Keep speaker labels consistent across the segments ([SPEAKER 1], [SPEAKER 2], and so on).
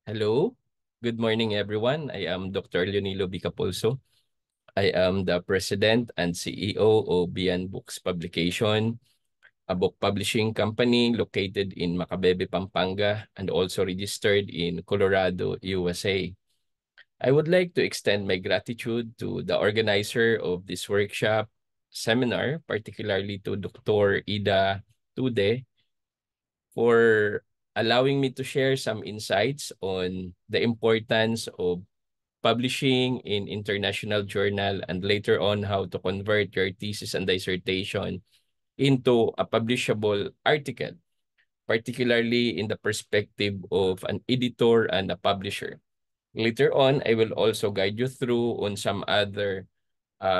[SPEAKER 1] Hello, good morning everyone. I am Dr. Leonilo Bicapulso. I am the President and CEO of Bian Books Publication, a book publishing company located in Macabebe, Pampanga, and also registered in Colorado, USA. I would like to extend my gratitude to the organizer of this workshop seminar, particularly to Dr. Ida Tude, for allowing me to share some insights on the importance of publishing in international journal and later on how to convert your thesis and dissertation into a publishable article, particularly in the perspective of an editor and a publisher. Later on, I will also guide you through on some other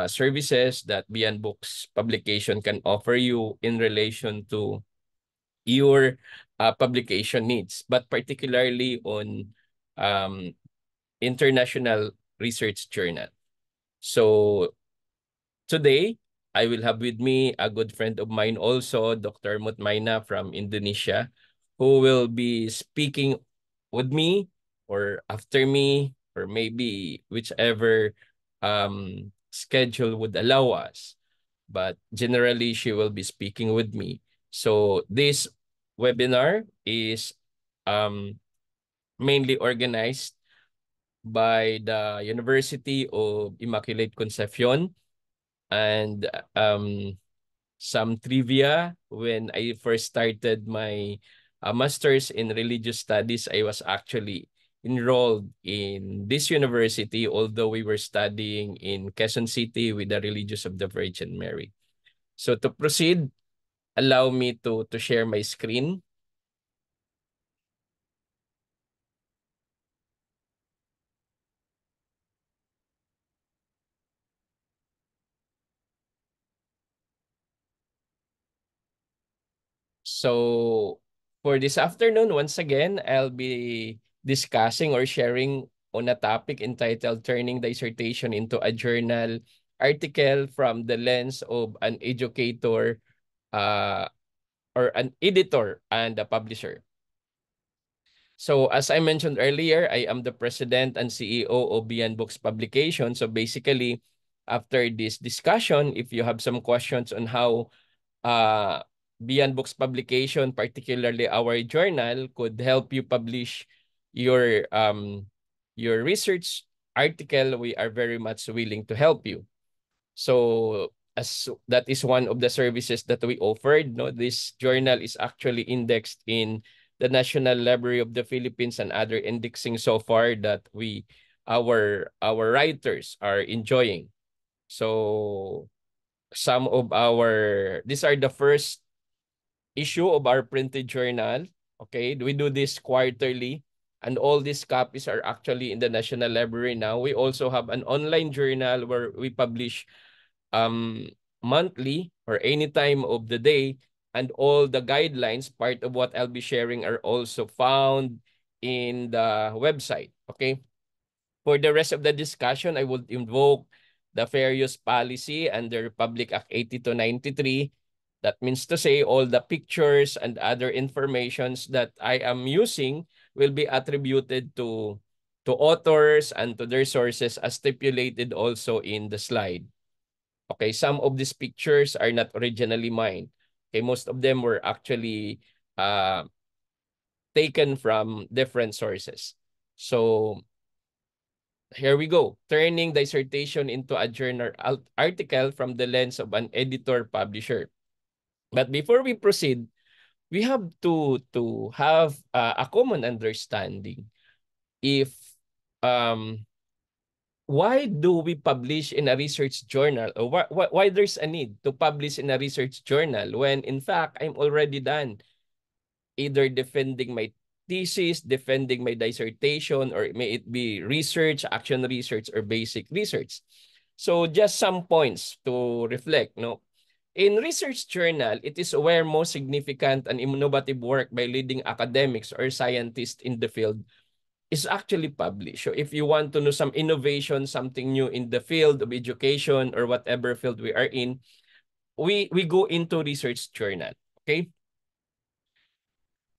[SPEAKER 1] services that Beyond Books publication can offer you in relation to your publication needs, but particularly on um, international research journal. So today, I will have with me a good friend of mine also, Dr. Mutmaina from Indonesia, who will be speaking with me or after me, or maybe whichever schedule would allow us. But generally, she will be speaking with me. So this webinar is um, mainly organized by the University of Immaculate Concepcion. And some trivia, when I first started my master's in religious studies, I was actually enrolled in this university, although we were studying in Quezon City with the Religious of the Virgin Mary. So to proceed, allow me to share my screen. So for this afternoon, once again, I'll be discussing or sharing on a topic entitled Turning Dissertation into a Journal Article from the Lens of an Educator uh, or an Editor and a Publisher. So as I mentioned earlier, I am the President and CEO of Beyond Books Publication. So basically, after this discussion, if you have some questions on how Beyond Books Publication, particularly our journal, could help you publish your research article, we are very much willing to help you. So as that is one of the services that we offered, no, this journal is actually indexed in the National Library of the Philippines and other indexing so far that our writers are enjoying. So some of our these are the first issue of our printed journal. Okay, we do this quarterly, and all these copies are actually in the National Library now. We also have an online journal where we publish um, monthly or any time of the day, and all the guidelines, part of what I'll be sharing, are also found in the website. Okay, for the rest of the discussion, I would invoke the Fair Use Policy under Republic Act 8293. That means to say all the pictures and other informations that I am using will be attributed to authors and to their sources as stipulated also in the slide. Okay, some of these pictures are not originally mine. Okay, most of them were actually uh, taken from different sources. So here we go. Turning dissertation into a journal article from the lens of an editor-publisher. But before we proceed, we have to have a common understanding. If why do we publish in a research journal, or why there's a need to publish in a research journal when in fact I'm already done either defending my thesis, defending my dissertation, or may it be research, action research, or basic research. So just some points to reflect. No, in research journal, it is where most significant and innovative work by leading academics or scientists in the field is actually published. So if you want to know some innovation, something new in the field of education or whatever field we are in, we go into research journal. Okay.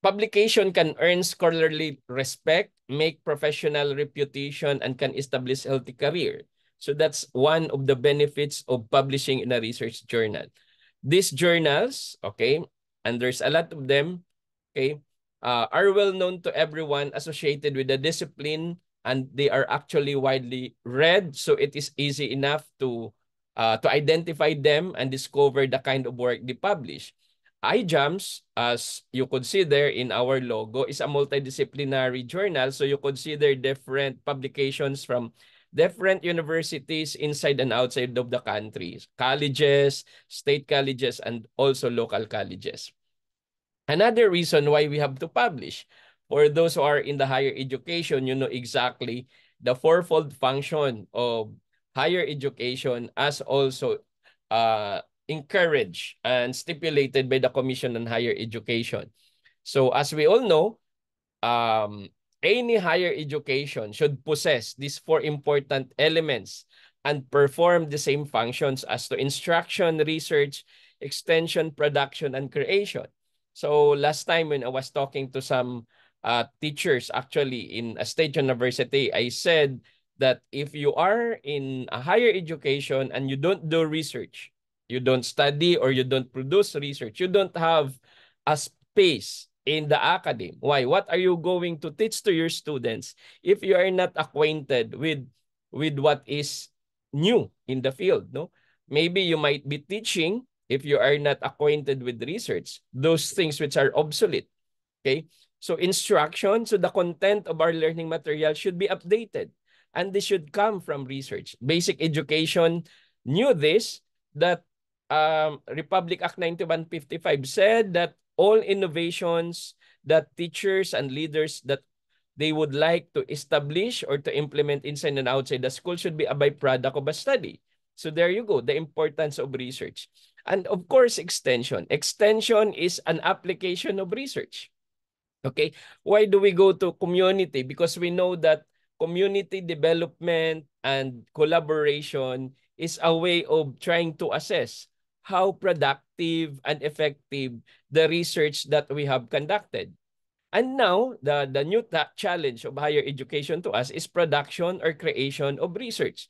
[SPEAKER 1] publication can earn scholarly respect, make professional reputation, and can establish healthy career. So that's one of the benefits of publishing in a research journal. These journals, okay, and there's a lot of them, okay, are well known to everyone associated with the discipline, and they are actually widely read. So it is easy enough to identify them and discover the kind of work they publish. iJAMS, as you could see there in our logo, is a multidisciplinary journal. So you consider different publications from different universities inside and outside of the country, colleges, state colleges, and also local colleges. Another reason why we have to publish, for those who are in the higher education, you know exactly the fourfold function of higher education, as also encouraged and stipulated by the Commission on Higher Education. So as we all know, um, any higher education should possess these four important elements and perform the same functions as to instruction, research, extension, production, and creation. So last time when I was talking to some teachers actually in a state university, I said that if you are in a higher education and you don't do research, you don't study or you don't produce research, you don't have a space in the academy. Why? What are you going to teach to your students if you are not acquainted with what is new in the field, no? Maybe you might be teaching, if you are not acquainted with research, those things which are obsolete. Okay? So instruction, so the content of our learning material should be updated. And this should come from research. Basic education knew this, that Republic Act 9155 said that all innovations that teachers and leaders that they would like to establish or to implement inside and outside the school should be a byproduct of a study. So there you go, the importance of research. And of course, extension. Extension is an application of research. Okay, why do we go to community? Because we know that community development and collaboration is a way of trying to assess how productive and effective the research that we have conducted. And now, the new challenge of higher education to us is production or creation of research.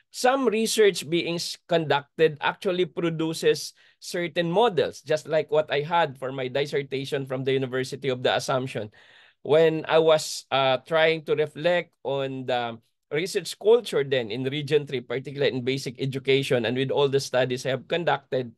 [SPEAKER 1] Some research being conducted actually produces certain models, just like what I had for my dissertation from the University of the Assumption. When I was trying to reflect on the research culture then in Region 3, particularly in basic education, and with all the studies I have conducted,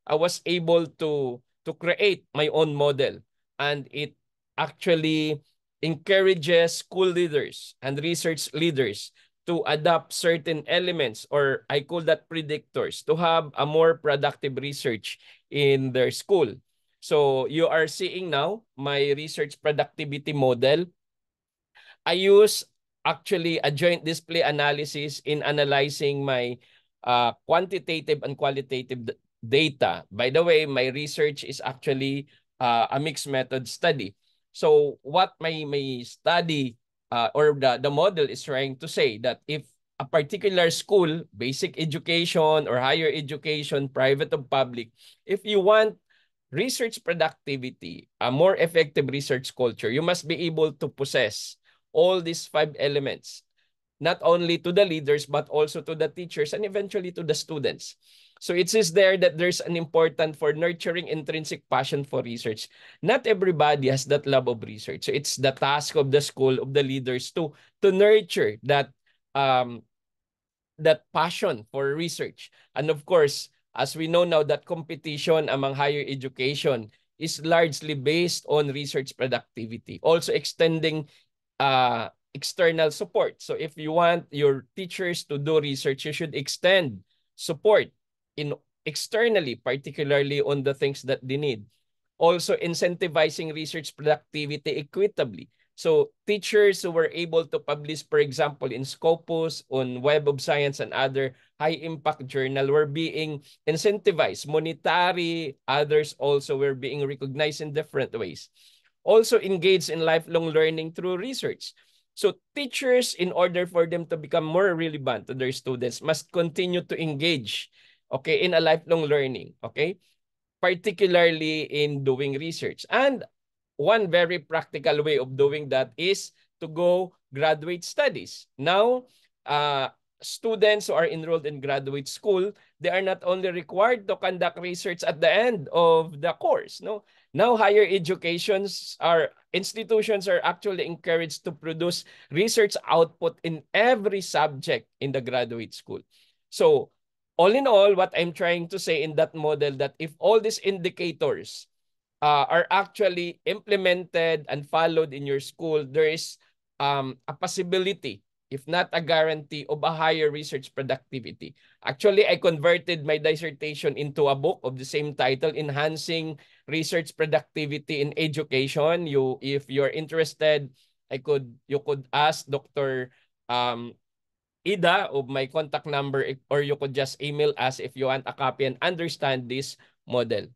[SPEAKER 1] I was able to create my own model. And it actually encourages school leaders and research leaders to adopt certain elements, or I call that predictors, to have a more productive research in their school. So you are seeing now my research productivity model. I use actually a joint display analysis in analyzing my quantitative and qualitative data. By the way, my research is actually a mixed method study. So what my study or the model is trying to say, that if a particular school, basic education or higher education, private or public, if you want research productivity, a more effective research culture, you must be able to possess all these five elements, not only to the leaders, but also to the teachers and eventually to the students. So it says there that there's an important for nurturing intrinsic passion for research. Not everybody has that love of research. So it's the task of the school, of the leaders to nurture um, that passion for research. And of course, as we know now, that competition among higher education is largely based on research productivity. Also extending external support. So if you want your teachers to do research, you should extend support in externally, particularly on the things that they need. Also incentivizing research productivity equitably. So teachers who were able to publish, for example, in Scopus, on Web of Science, and other high-impact journal were being incentivized. Monetary, others also were being recognized in different ways. Also engaged in lifelong learning through research. So teachers, in order for them to become more relevant to their students, must continue to engage, okay, in a lifelong learning, okay? Particularly in doing research. And one very practical way of doing that is to go graduate studies. Now, students who are enrolled in graduate school, they are not only required to conduct research at the end of the course. No, now higher institutions are actually encouraged to produce research output in every subject in the graduate school. So, all in all, what I'm trying to say in that model, that if all these indicators are actually implemented and followed in your school, there is a possibility, if not a guarantee, of a higher research productivity. Actually, I converted my dissertation into a book of the same title, Enhancing Research Productivity in Education. If you're interested, you could ask Dr. Ida of my contact number, or you could just email us if you want a copy and understand this model.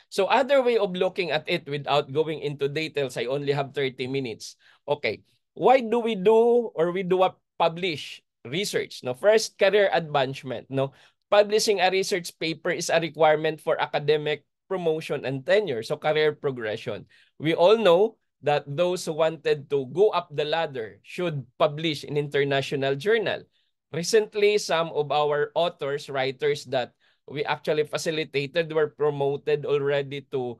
[SPEAKER 1] So other way of looking at it without going into details, I only have 30 minutes. Okay, why do we do a publish research? No, first, career advancement. No, publishing a research paper is a requirement for academic promotion and tenure. So career progression. We all know that those who wanted to go up the ladder should publish in international journal. Recently, some of our authors, writers that we actually facilitated were promoted already to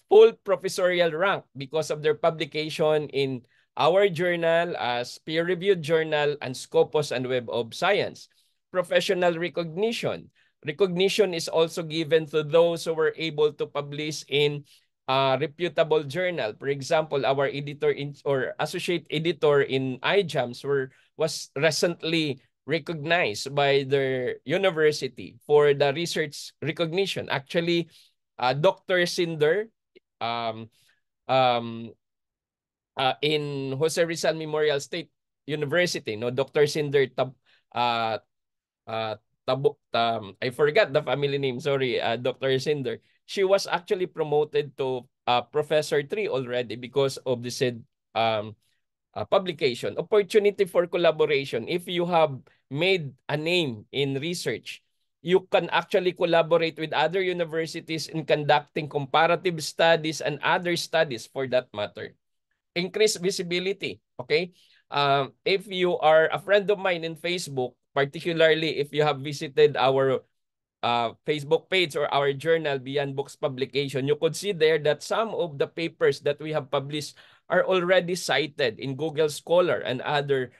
[SPEAKER 1] full professorial rank because of their publication in our journal as peer-reviewed journal and Scopus and Web of Science. Professional recognition. Recognition is also given to those who were able to publish in a reputable journal. For example, our editor or associate editor in iJAMS was recently recognized by their university for the research recognition. Actually, Dr. Cinder um, um, in Jose Rizal Memorial State University, no, Dr. Cinder uh, uh, I forgot the family name, sorry, Dr. Cinder. She was actually promoted to Professor 3 already because of the said publication. Opportunity for collaboration. If you have made a name in research, you can actually collaborate with other universities in conducting comparative studies and other studies for that matter. Increase visibility, okay? If you are a friend of mine in Facebook, particularly if you have visited our Facebook page or our journal, Beyond Books Publication, you could see there that some of the papers that we have published are already cited in Google Scholar and other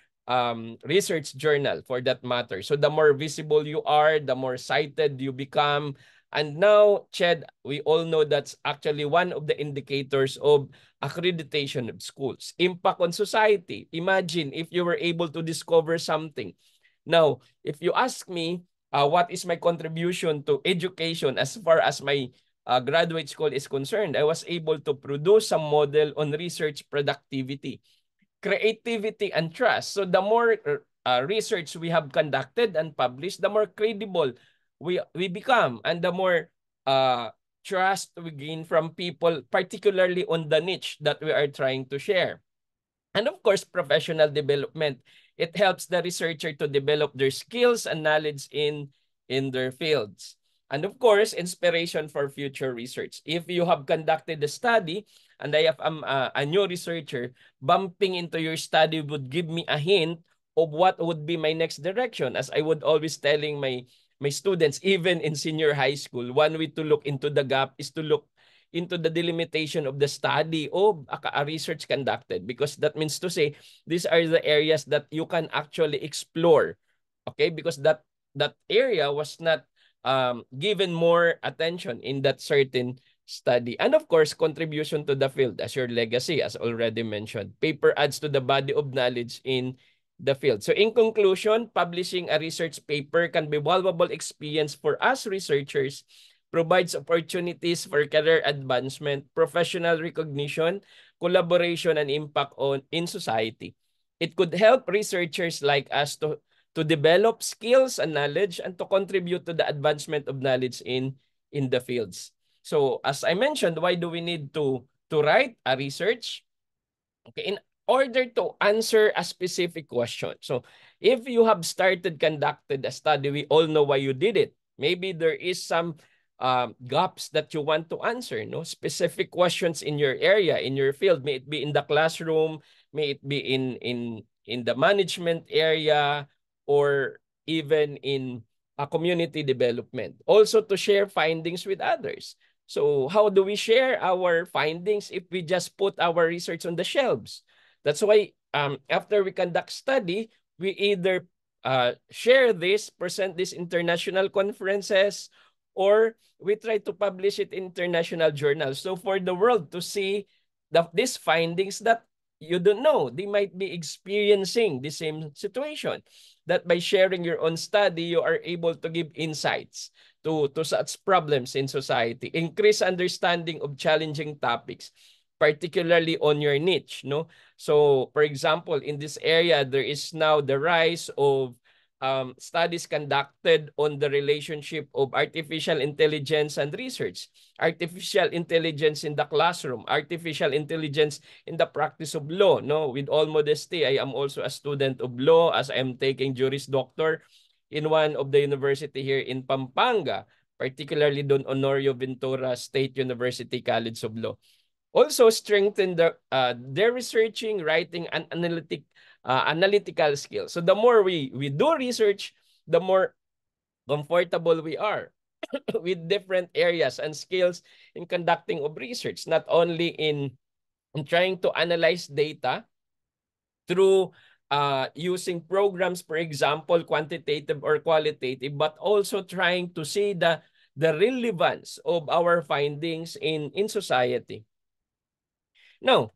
[SPEAKER 1] research journal for that matter. So the more visible you are, the more cited you become. And now, Ched, we all know that's actually one of the indicators of accreditation of schools. Impact on society. Imagine if you were able to discover something. Now, if you ask me, what is my contribution to education as far as my graduate school is concerned, I was able to produce some model on research productivity, creativity, and trust. So the more research we have conducted and published, the more credible we become, and the more trust we gain from people, particularly on the niche that we are trying to share. And of course, professional development. It helps the researcher to develop their skills and knowledge in their fields. And of course, inspiration for future research. If you have conducted a study, and I have a new researcher, bumping into your study would give me a hint of what would be my next direction. As I would always telling my students, even in senior high school, one way to look into the gap is to look into the delimitation of the study of a research conducted, because that means to say these are the areas that you can actually explore, okay, because that area was not given more attention in that certain study. And of course, contribution to the field as your legacy, as already mentioned. Paper adds to the body of knowledge in the field. So in conclusion, publishing a research paper can be valuable experience for us researchers, provides opportunities for career advancement, professional recognition, collaboration, and impact in society. It could help researchers like us to develop skills and knowledge and to contribute to the advancement of knowledge in the fields. So as I mentioned, why do we need to write a research? Okay, in order to answer a specific question. So if you have conducted a study, we all know why you did it. Maybe there is some gaps that you want to answer, no? Specific questions in your area, in your field, may it be in the classroom, may it be in the management area, or even in a community development. Also to share findings with others. So how do we share our findings if we just put our research on the shelves? That's why after we conduct study, we either share this, present this international conferences, or we try to publish it in international journals. So for the world to see these findings that you don't know, they might be experiencing the same situation. That by sharing your own study, you are able to give insights to such problems in society, increase understanding of challenging topics, particularly on your niche, no? So, for example, in this area, there is now the rise of studies conducted on the relationship of artificial intelligence and research, artificial intelligence in the classroom, artificial intelligence in the practice of law. No, with all modesty, I am also a student of law as I am taking Juris Doctor in one of the university here in Pampanga, particularly Don Honorio Ventura State University College of Law. Also strengthen their researching, writing, and analytical skills. So the more we do research, the more comfortable we are with different areas and skills in conducting of research, not only in trying to analyze data through using programs, for example, quantitative or qualitative, but also trying to see the relevance of our findings in society. Now,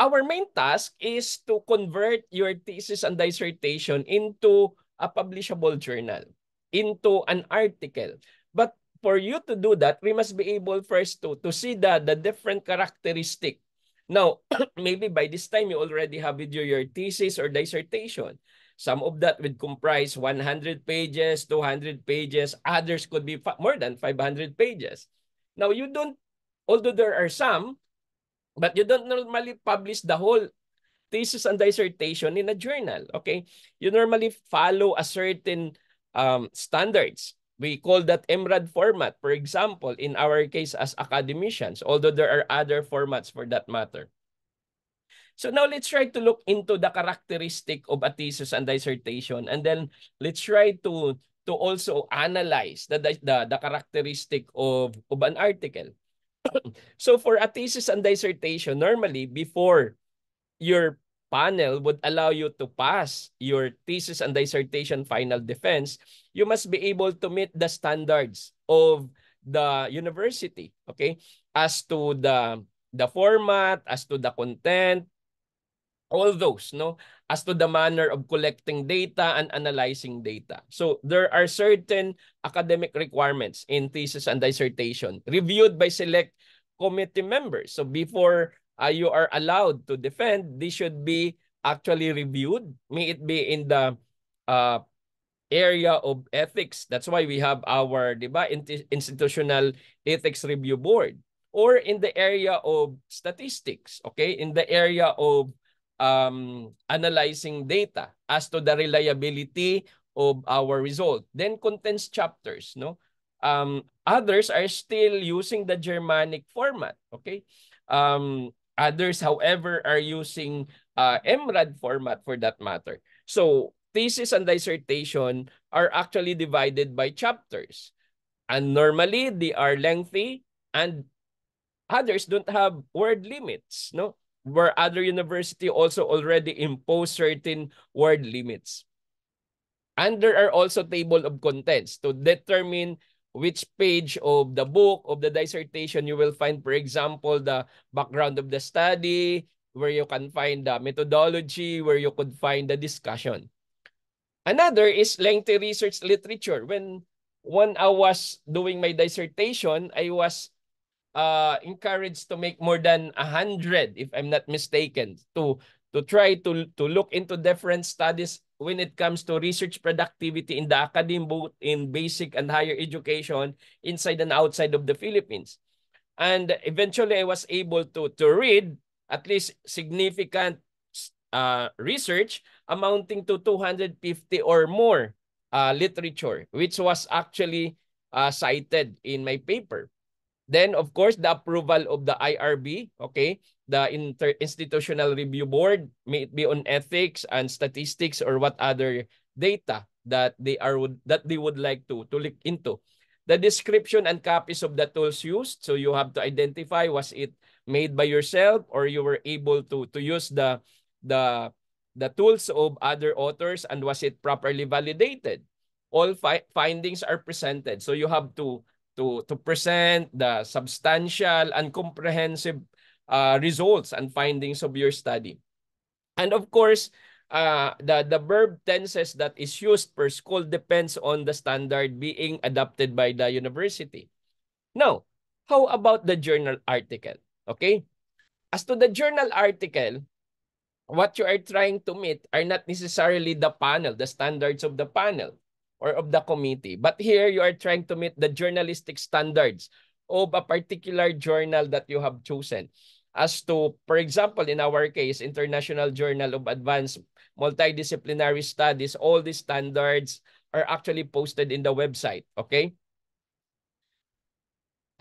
[SPEAKER 1] our main task is to convert your thesis and dissertation into a publishable journal, into an article. But for you to do that, we must be able first to see the different characteristic. Now, maybe by this time, you already have with you your thesis or dissertation. Some of that would comprise 100 pages, 200 pages. Others could be more than 500 pages. Now, you don't, although there are some, but you don't normally publish the whole thesis and dissertation in a journal, okay? You normally follow a certain standards. We call that EMRAD format, for example, in our case as academicians, although there are other formats for that matter. So now let's try to look into the characteristic of a thesis and dissertation, and then let's try to also analyze the characteristic of an article. So for a thesis and dissertation, normally before your panel would allow you to pass your thesis and dissertation final defense, you must be able to meet the standards of the university, okay? As to the format, as to the content, all those, no? As to the manner of collecting data and analyzing data. So there are certain academic requirements in thesis and dissertation reviewed by select committee members. So before you are allowed to defend, this should be actually reviewed. May it be in the area of ethics. That's why we have our, diba, institutional ethics review board. Or in the area of statistics, okay? In the area of analyzing data as to the reliability of our result. Then contents chapters, no? Others are still using the Germanic format, okay? Others, however, are using EMRAD format for that matter. So thesis and dissertation are actually divided by chapters. And normally, they are lengthy, and others don't have word limits, no? Where other university also already impose certain word limits. And there are also table of contents to determine which page of the book, of the dissertation you will find, for example, the background of the study, where you can find the methodology, where you could find the discussion. Another is lengthy research literature. When I was doing my dissertation, I was encouraged to make more than 100, if I'm not mistaken, to try to look into different studies when it comes to research productivity in the academy, both in basic and higher education, inside and outside of the Philippines. And eventually, I was able to read at least significant research amounting to 250 or more literature, which was actually cited in my paper. Then, of course, the approval of the IRB, okay, the Institutional Review Board, may it be on ethics and statistics or what other data that they would like to look into. The description and copies of the tools used. So you have to identify, was it made by yourself or you were able to use the tools of other authors, and was it properly validated? All findings are presented. So you have to present the substantial and comprehensive results and findings of your study. And of course, the verb tenses that is used per school depends on the standard being adopted by the university. Now, how about the journal article? Okay? As to the journal article, what you are trying to meet are not necessarily the panel, the standards of the panel or of the committee. But here you are trying to meet the journalistic standards of a particular journal that you have chosen. As to, for example, in our case, International Journal of Advanced Multidisciplinary Studies, all these standards are actually posted in the website, okay?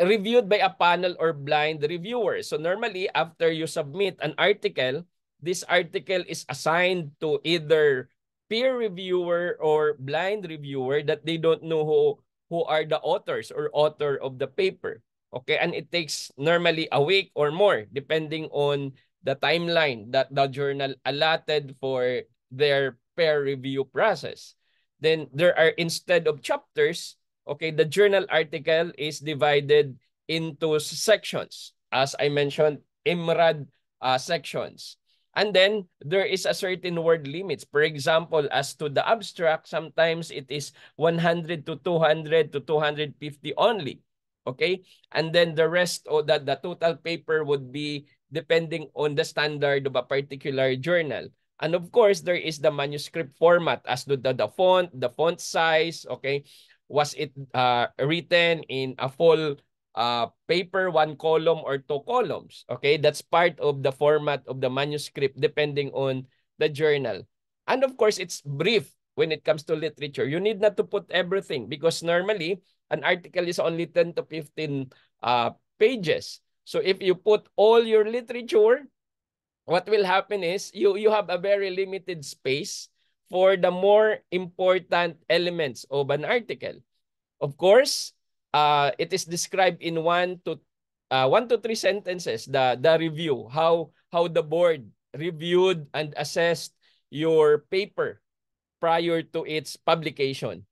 [SPEAKER 1] Reviewed by a panel or blind reviewer. So normally, after you submit an article, this article is assigned to either peer reviewer or blind reviewer that they don't know who are the authors or author of the paper. Okay, and it takes normally a week or more depending on the timeline that the journal allotted for their peer review process. Then there are, instead of chapters, okay, the journal article is divided into sections. As I mentioned, IMRAD sections. And then there is a certain word limits. For example, as to the abstract, sometimes it is 100 to 200 to 250 only. Okay? And then the rest of the total paper would be depending on the standard of a particular journal. And of course, there is the manuscript format as to the font size, okay? Was it written in a full paper, 1 column or 2 columns? Okay, that's part of the format of the manuscript depending on the journal. And of course, it's brief when it comes to literature. You need not to put everything because normally an article is only 10 to 15 pages. So if you put all your literature, what will happen is you have a very limited space for the more important elements of an article. Of course, it is described in 1 to 3 sentences, the review, how the board reviewed and assessed your paper prior to its publication.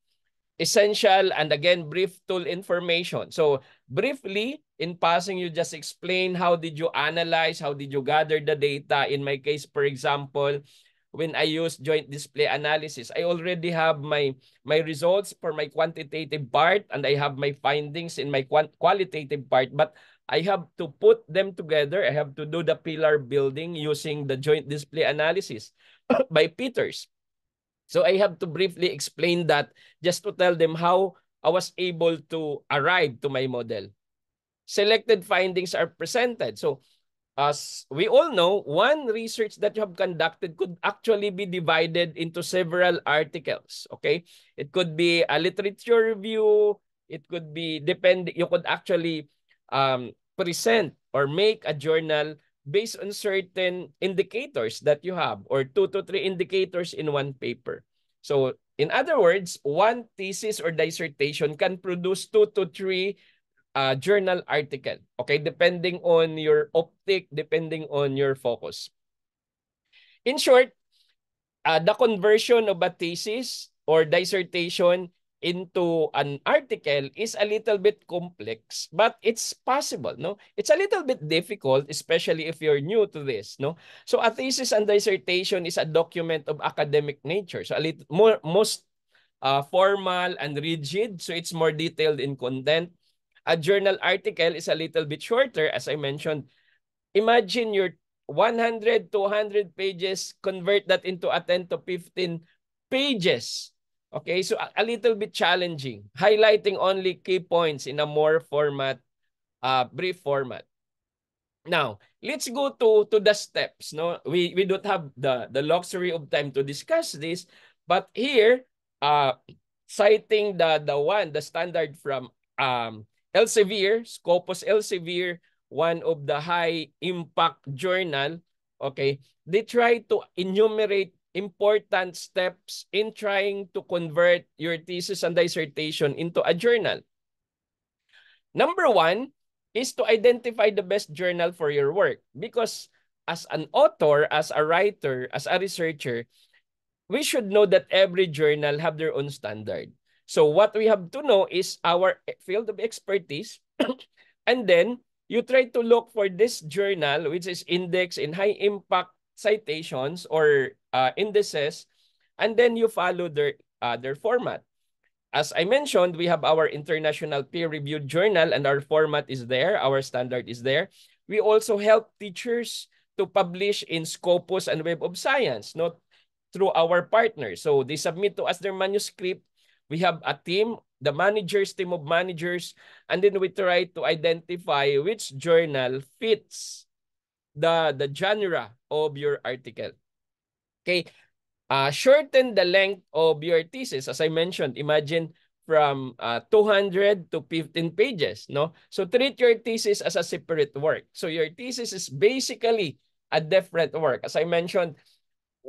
[SPEAKER 1] Essential and again, brief tool information. So briefly, in passing, you just explain how did you analyze, how did you gather the data. In my case, for example, when I use joint display analysis, I already have my results for my quantitative part and I have my findings in my qualitative part, but I have to put them together. I have to do the pillar building using the joint display analysis by Peters. So I have to briefly explain that just to tell them how I was able to arrive to my model. Selected findings are presented. So as we all know, one research that you have conducted could actually be divided into several articles, okay? It could be a literature review. It could be, you could actually present or make a journal based on certain indicators that you have, or 2 to 3 indicators in one paper. So in other words, one thesis or dissertation can produce 2 to 3 journal article, okay, depending on your optic, depending on your focus. In short, the conversion of a thesis or dissertation into an article is a little bit complex, but it's possible, no? It's a little bit difficult, especially if you're new to this, no? So a thesis and dissertation is a document of academic nature. So a little more, most formal and rigid, so it's more detailed in content. A journal article is a little bit shorter, as I mentioned. Imagine your 100, 200 pages, convert that into a 10 to 15 pages. Okay, so a little bit challenging, highlighting only key points in a more brief format. Now, let's go to the steps. No, we don't have the luxury of time to discuss this, but here, citing the standard from Elsevier, Scopus Elsevier, one of the high impact journal, okay, they try to enumerate important steps in trying to convert your thesis and dissertation into a journal. Number one is to identify the best journal for your work, because as an author, as a writer, as a researcher, we should know that every journal have their own standard. So what we have to know is our field of expertise, and then you try to look for this journal which is indexed in high impact citations or indices, and then you follow their format. As I mentioned, we have our international peer-reviewed journal and our format is there, our standard is there. We also help teachers to publish in Scopus and Web of Science, not through our partners. So they submit to us their manuscript. We have a team, the managers, team of managers, and then we try to identify which journal fits the genre of your article. Okay, shorten the length of your thesis. As I mentioned, imagine from 200 to 15 pages, no? So treat your thesis as a separate work. So your thesis is basically a different work. As I mentioned,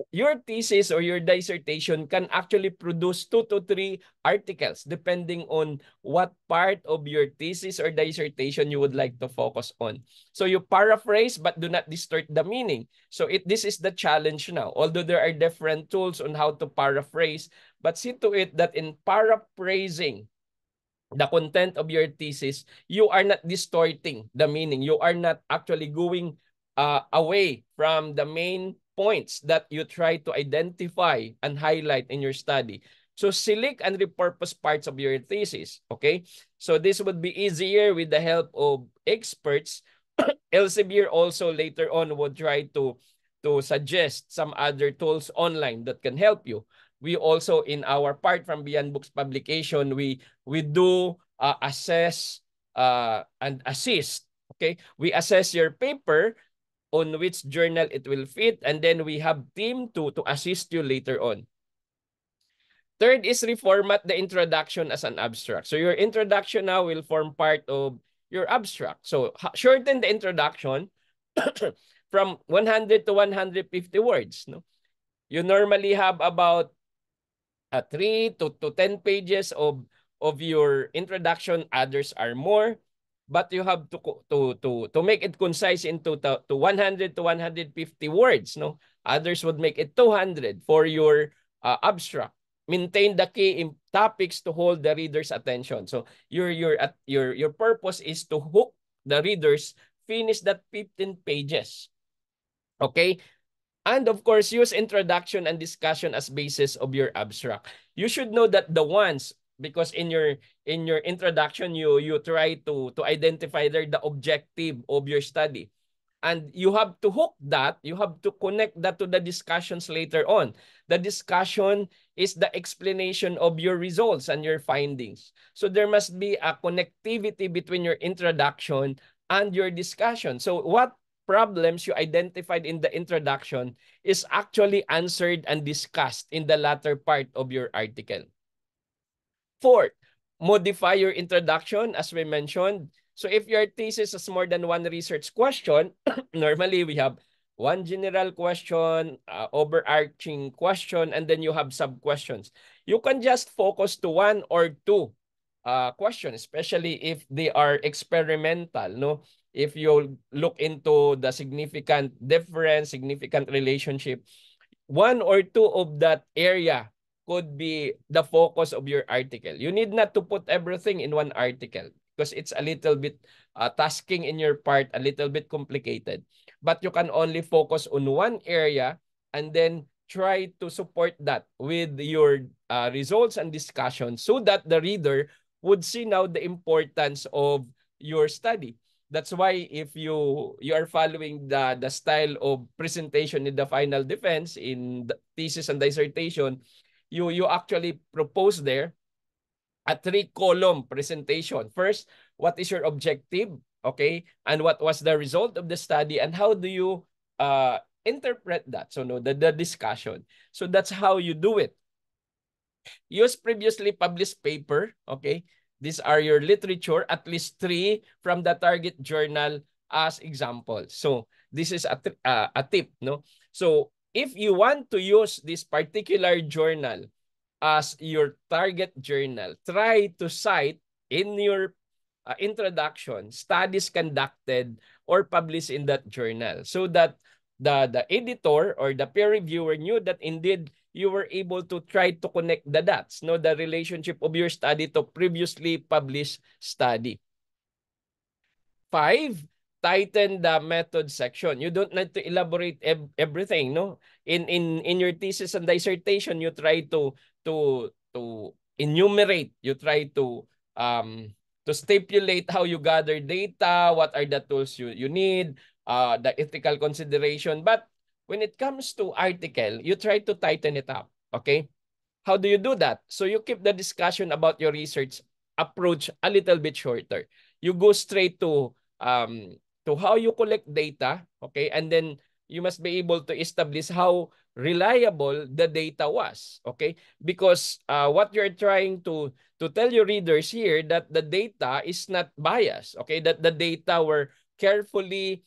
[SPEAKER 1] your thesis or your dissertation can actually produce 2 to 3 articles depending on what part of your thesis or dissertation you would like to focus on. So you paraphrase but do not distort the meaning. So this is the challenge now. Although there are different tools on how to paraphrase, but see to it that in paraphrasing the content of your thesis, you are not distorting the meaning. You are not actually going away from the main points that you try to identify and highlight in your study. So select and repurpose parts of your thesis, okay? So this would be easier with the help of experts. Elsevier also later on would try to suggest some other tools online that can help you. We also, in our part from Beyond Books Publication, we do assess and assist, okay? We assess your paper on which journal it will fit, and then we have team to assist you later on. Third is reformat the introduction as an abstract. So your introduction now will form part of your abstract. So shorten the introduction from 100 to 150 words. No? You normally have about 3 to 10 pages of your introduction. Others are more. But you have to make it concise into to 100 to 150 words. No, others would make it 200 for your abstract. Maintain the key topics to hold the reader's attention. So your purpose is to hook the readers. Finish that 15 pages. Okay. And of course, use introduction and discussion as basis of your abstract. You should know that the ones, because in your introduction, you try to identify there the objective of your study. And you have to hook that, you have to connect that to the discussions later on. The discussion is the explanation of your results and your findings. So there must be a connectivity between your introduction and your discussion. So what problems you identified in the introduction is actually answered and discussed in the latter part of your article. Fourth, modify your introduction as we mentioned. So if your thesis has more than one research question, normally we have one general question, overarching question, and then you have sub-questions. You can just focus to one or two questions, especially if they are experimental, no? If you look into the significant difference, significant relationship, one or two of that area could be the focus of your article. You need not to put everything in one article because it's a little bit tasking in your part, a little bit complicated. But you can only focus on one area and then try to support that with your results and discussion so that the reader would see now the importance of your study. That's why if you are following the style of presentation in the final defense in the thesis and dissertation, you actually propose there a 3-column presentation. First, what is your objective? Okay, and what was the result of the study, and how do you interpret that? So no, the discussion. So that's how you do it. Use previously published paper, okay? These are your literature, at least 3 from the target journal as example. So this is a tip, no? So if you want to use this particular journal as your target journal, try to cite in your introduction studies conducted or published in that journal so that the editor or the peer reviewer knew that indeed you were able to try to connect the dots, no, the relationship of your study to previously published study. 5, tighten the method section. You don't need to elaborate everything, no? In your thesis and dissertation, you try to enumerate, you try to stipulate how you gather data, what are the tools you need, the ethical consideration. But when it comes to article, you try to tighten it up, okay? How do you do that? So you keep the discussion about your research approach a little bit shorter. You go straight to how you collect data, okay? And then you must be able to establish how reliable the data was, okay? Because what you're trying to tell your readers here that the data is not biased, okay? That the data were carefully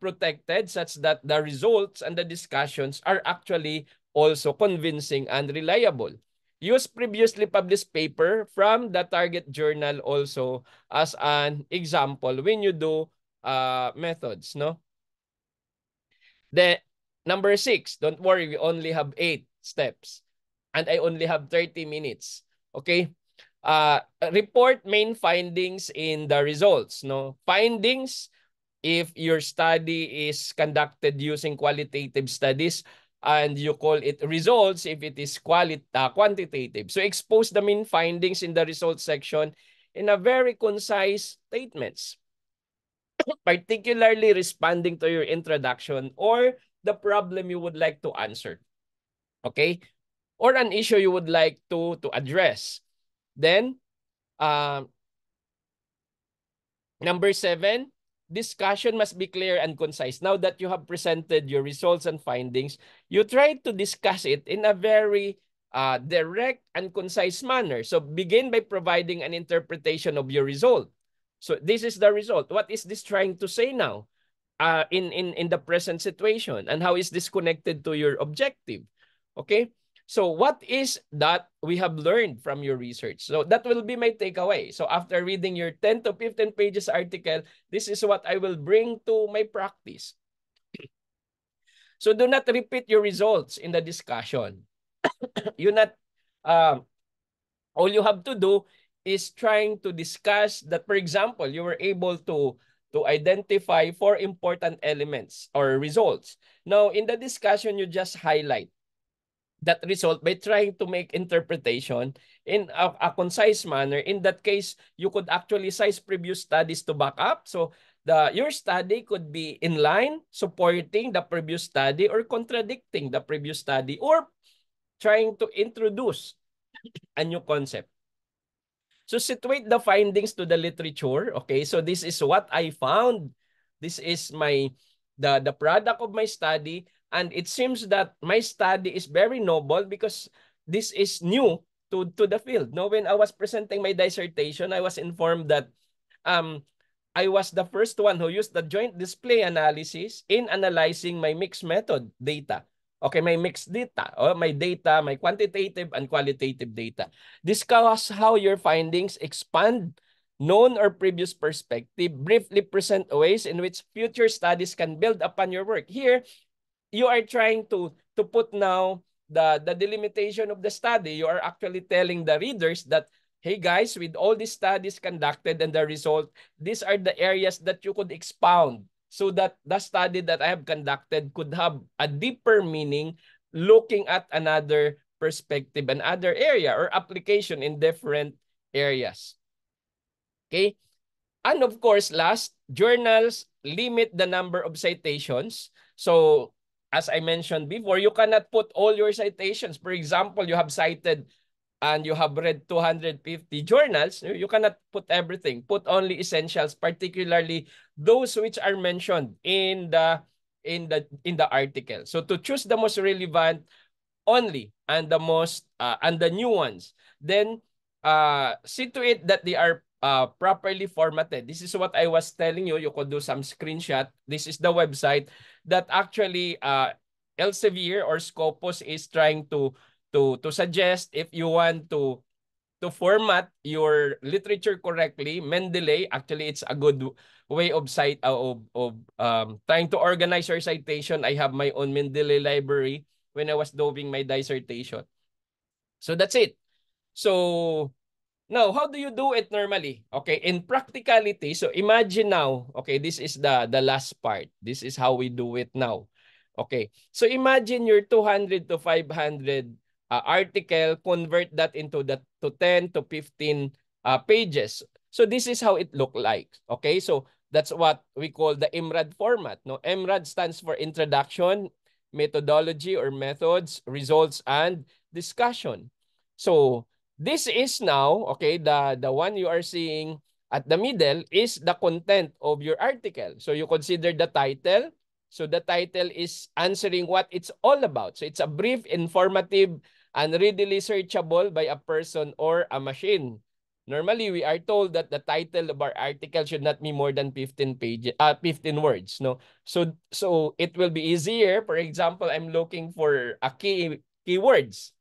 [SPEAKER 1] protected such that the results and the discussions are actually also convincing and reliable. Use previously published paper from the target journal also as an example when you do methods, no? The number 6, don't worry, we only have 8 steps and I only have 30 minutes. Okay? Report main findings in the results, no? Findings, if your study is conducted using qualitative studies, and you call it results if it is quantitative. So expose the main findings in the results section in a very concise statements, particularly responding to your introduction or the problem you would like to answer. Okay? Or an issue you would like to address. Then, number 7, discussion must be clear and concise. Now that you have presented your results and findings, you try to discuss it in a very direct and concise manner. So begin by providing an interpretation of your result. So this is the result. What is this trying to say now in the present situation? And how is this connected to your objective? Okay? So what is that we have learned from your research? So that will be my takeaway. So after reading your 10 to 15 pages article, this is what I will bring to my practice. So do not repeat your results in the discussion. All you have to do is trying to discuss that, for example, you were able to identify 4 important elements or results. Now, in the discussion, you just highlight that result by trying to make interpretation in a concise manner. In that case, you could actually cite previous studies to back up. So your study could be in line, supporting the previous study, or contradicting the previous study, or trying to introduce a new concept. So situate the findings to the literature. Okay, so this is what I found. This is the product of my study. And it seems that my study is very noble because this is new to the field. No, when I was presenting my dissertation, I was informed that I was the first one who used the joint display analysis in analyzing my mixed method data. Okay, my mixed data, or my data, my quantitative and qualitative data. Discuss how your findings expand known or previous perspective. Briefly present ways in which future studies can build upon your work. Here, you are trying to put now the delimitation of the study. You are actually telling the readers that, hey guys, with all these studies conducted and the result, these are the areas that you could expound so that the study that I have conducted could have a deeper meaning looking at another perspective, another area or application in different areas. Okay? And of course, last, journals limit the number of citations. So as I mentioned before, you cannot put all your citations. For example, you have cited and you have read 250 journals, you cannot put everything. Put only essentials, particularly those which are mentioned in the article. So to choose the most relevant, only, and the most and the new ones. Then see to it that they are properly formatted. This is what I was telling you. You could do some screenshot. This is the website that actually Elsevier or Scopus is trying to suggest. If you want to format your literature correctly, Mendeley, actually it's a good way of trying to organize your citation. I have my own Mendeley library when I was doing my dissertation. So that's it. So now, how do you do it normally? Okay, in practicality, so imagine now, okay, this is the last part. This is how we do it now. Okay, so imagine your 200 to 500 article, convert that into to 10 to 15 pages. So this is how it look like. Okay, so that's what we call the IMRAD format. No, IMRAD stands for Introduction, Methodology or Methods, Results, and Discussion. So this is now, okay, the one you are seeing at the middle is the content of your article. So you consider the title. So the title is answering what it's all about. So it's a brief, informative, and readily searchable by a person or a machine. Normally, we are told that the title of our article should not be more than 15 pages, 15 words, no? So it will be easier. For example, I'm looking for a keywords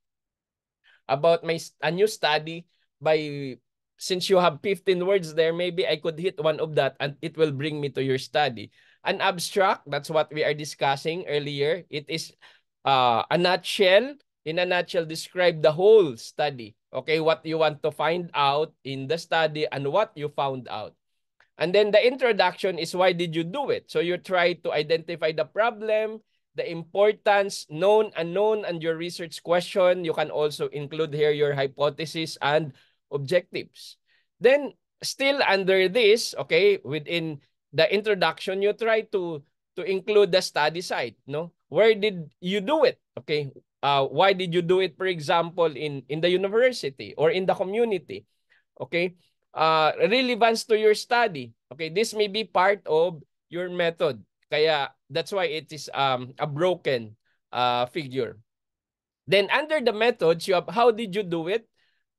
[SPEAKER 1] about a new study. By since you have 15 words there, maybe I could hit one of that and it will bring me to your study. An abstract, that's what we are discussing earlier. It is a nutshell. In a nutshell, describe the whole study. Okay, what you want to find out in the study and what you found out. And then the introduction is why did you do it? So you try to identify the problem, the importance, known, unknown, and your research question. You can also include here your hypothesis and objectives. Then still under this, okay, within the introduction, you try to include the study site. No, where did you do it? Okay, why did you do it? For example, in the university or in the community. Okay, relevance to your study. Okay, this may be part of your method. Kaya that's why it is a broken figure. Then under the methods, you have how did you do it?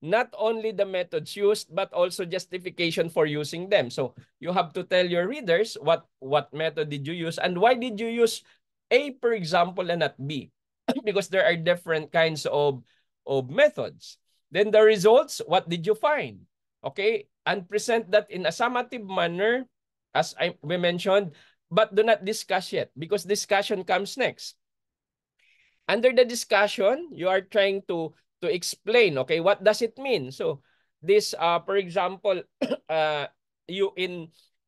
[SPEAKER 1] Not only the methods used, but also justification for using them. So you have to tell your readers what method did you use and why did you use A, for example, and not B. Because there are different kinds of methods. Then the results, what did you find? Okay, and present that in a summative manner, as we mentioned, but do not discuss yet because discussion comes next. Under the discussion, you are trying to explain, okay, what does it mean? So this, for example, you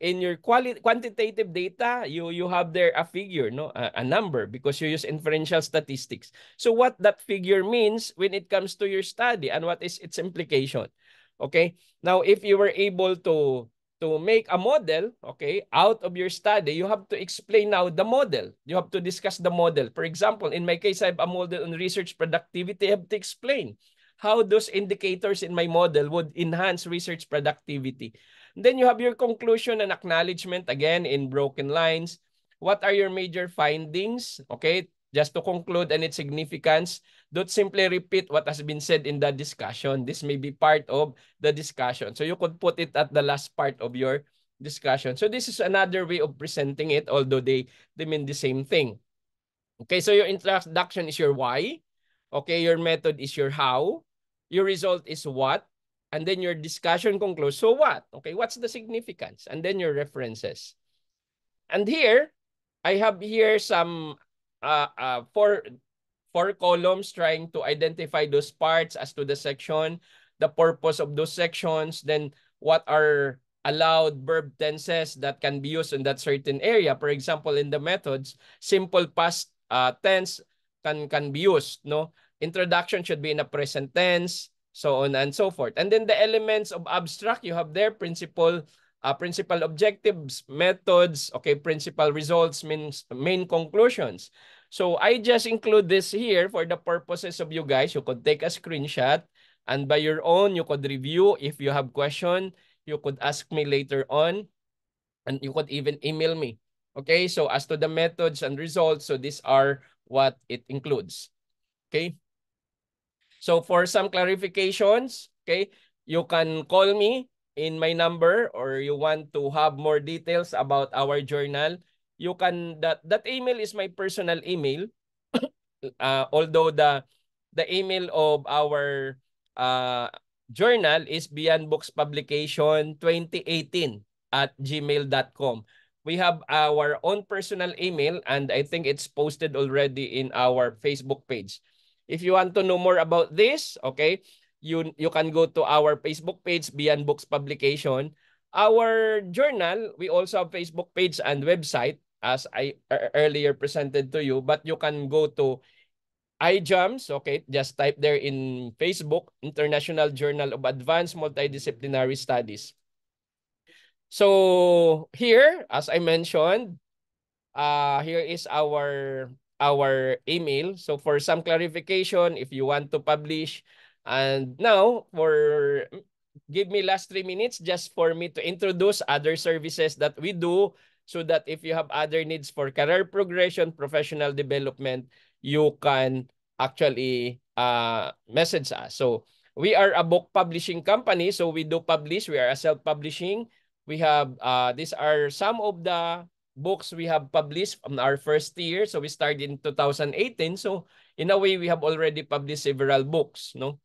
[SPEAKER 1] in your quantitative data, you have there a figure, no, a number because you use inferential statistics. So what that figure means when it comes to your study and what is its implication? Okay. Now, if you were able to make a model, okay, out of your study, you have to explain now the model. You have to discuss the model. For example, in my case, I have a model on research productivity. I have to explain how those indicators in my model would enhance research productivity. Then you have your conclusion and acknowledgement, again, in broken lines. What are your major findings? Okay, just to conclude and its significance, don't simply repeat what has been said in the discussion. This may be part of the discussion. So you could put it at the last part of your discussion. So this is another way of presenting it, although they mean the same thing. Okay, so your introduction is your why. Okay, your method is your how. Your result is what. And then your discussion concludes, so what? Okay, what's the significance? And then your references. And here, I have here some four columns trying to identify those parts as to the section, the purpose of those sections, then what are allowed verb tenses that can be used in that certain area. For example, in the methods, simple past tense can be used. No, introduction should be in a present tense, so on and so forth. And then the elements of abstract, you have there principal objectives, methods, okay, principal results means main conclusions. So I just include this here for the purposes of you guys. You could take a screenshot and by your own, you could review. If you have question, you could ask me later on and you could even email me. Okay, so as to the methods and results, so these are what it includes. Okay, So for some clarifications, okay, you can call me in my number, or you want to have more details about our journal, you can, that email is my personal email. Although the email of our uh, journal is Beyond Books Publication 2018 at gmail.com. We have our own personal email, and I think it's posted already in our Facebook page. If you want to know more about this, okay, you can go to our Facebook page, Beyond Books Publication. Our journal, we also have Facebook page and website, as I earlier presented to you, but you can go to iJAMS, okay, just type there in Facebook, International Journal of Advanced Multidisciplinary Studies. So here, as I mentioned, here is our email. So for some clarification, if you want to publish, and now for give me last 3 minutes just for me to introduce other services that we do, so that if you have other needs for career progression, professional development, you can actually message us. So we are a book publishing company, so we do publish. We are a self-publishing. We have these are some of the books we have published from our first year. So we started in 2018. So in a way, we have already published several books, no?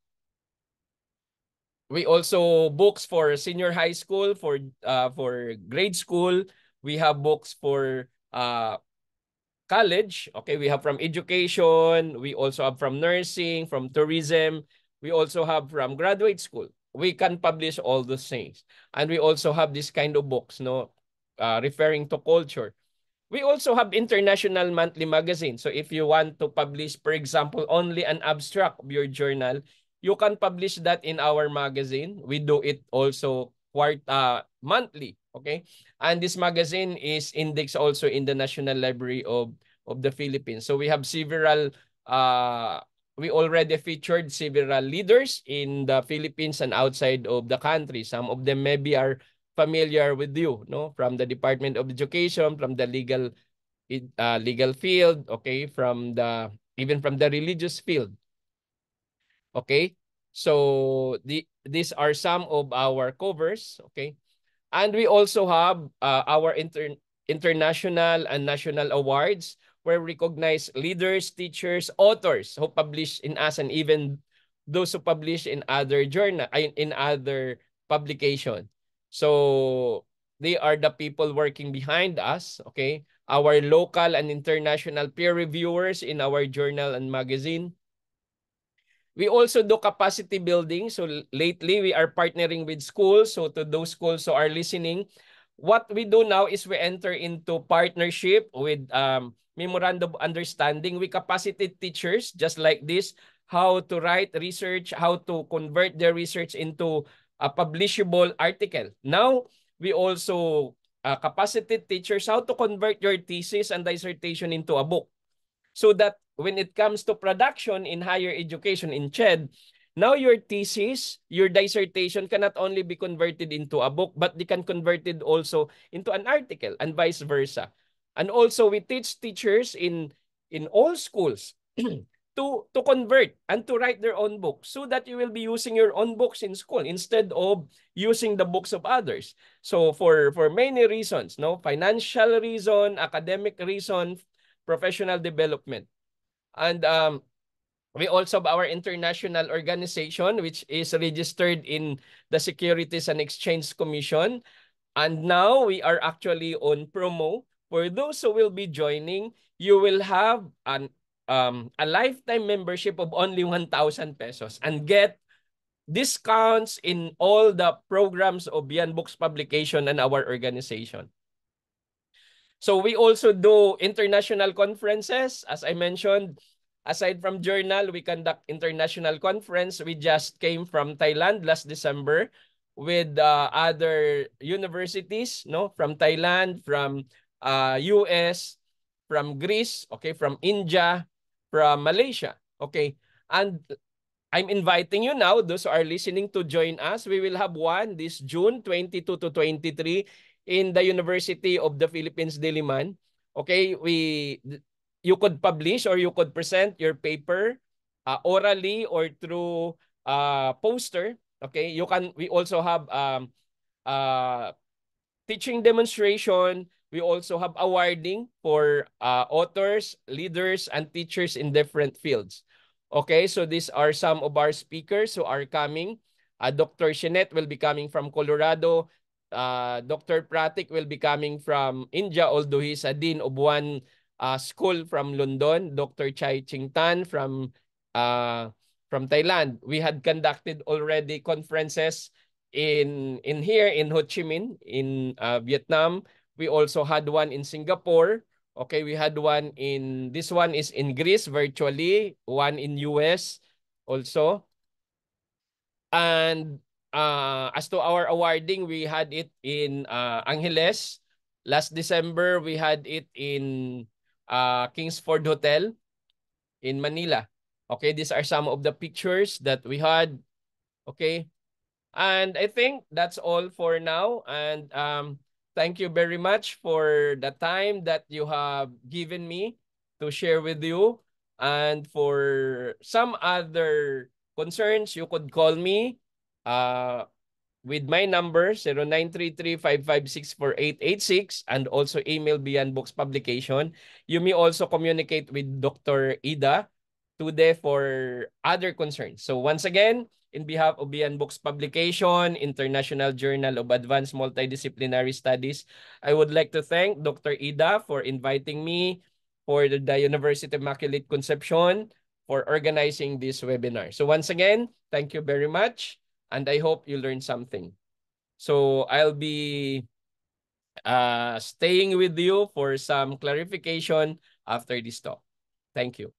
[SPEAKER 1] We also books for senior high school, for grade school. We have books for college. Okay, we have from education. We also have from nursing, from tourism. We also have from graduate school. We can publish all those things. And we also have this kind of books, no, referring to culture. We also have international monthly magazine. So if you want to publish, for example, only an abstract of your journal, you can publish that in our magazine. We do it also monthly, okay? And this magazine is indexed also in the National Library of the Philippines. So we have several, we already featured several leaders in the Philippines and outside of the country. Some of them maybe are familiar with you, no? From the Department of Education, from the legal field, okay, from the even from the religious field. Okay? So these are some of our covers, okay? And we also have our international and national awards, where we recognize leaders, teachers, authors who publish in us, and even those who publish in other journal, in other publication. So they are the people working behind us, okay? Our local and international peer reviewers in our journal and magazine. We also do capacity building. So lately, we are partnering with schools. So to those schools who are listening, what we do now is we enter into partnership with memorandum of understanding. We capacitate teachers just like this, how to write research, how to convert their research into a publishable article. Now, we also capacitate teachers how to convert your thesis and dissertation into a book, so that when it comes to production in higher education in CHED, now your thesis, your dissertation can not only be converted into a book, but they can convert it also into an article, and vice versa. And also we teach teachers in all schools to convert and to write their own books, so that you will be using your own books in school instead of using the books of others. So for many reasons, no, financial reason, academic reason, professional development. And we also have our international organization, which is registered in the Securities and Exchange Commission. And now we are actually on promo. For those who will be joining, you will have a lifetime membership of only 1,000 pesos and get discounts in all the programs of Beyond Books Publication and our organization. So we also do international conferences. As I mentioned, aside from journal, we conduct international conference. We just came from Thailand last December with other universities, no, from Thailand, from US, from Greece, okay, from India, from Malaysia, okay. And I'm inviting you now, those who are listening, to join us. We will have one this June 22 to 23 in the University of the Philippines, Diliman. Okay, you could publish or you could present your paper orally or through poster. Okay, we also have uh, teaching demonstration. We also have awarding for authors, leaders, and teachers in different fields. Okay, so these are some of our speakers who are coming. Dr. Shinet will be coming from Colorado. Dr. Pratik will be coming from India, although he's a dean of one school from London. Dr. Chai Ching Tan from Thailand. We had conducted already conferences in here in Ho Chi Minh in Vietnam. We also had one in Singapore. Okay, we had one in, this one is in Greece virtually, one in US also. And as to our awarding, we had it in Angeles. Last December, we had it in Kingsford Hotel in Manila. Okay, these are some of the pictures that we had. Okay. And I think that's all for now. And thank you very much for the time that you have given me to share with you. And for some other concerns, you could call me uh, with my number 0933-556-4886 and also email Beyond Books Publication. You may also communicate with Dr. Ida today for other concerns. So once again, in behalf of Beyond Books Publication, International Journal of Advanced Multidisciplinary Studies, I would like to thank Dr. Ida for inviting me for the University of Immaculate Conception for organizing this webinar. So once again, thank you very much, and I hope you learned something. So I'll be staying with you for some clarification after this talk. Thank you.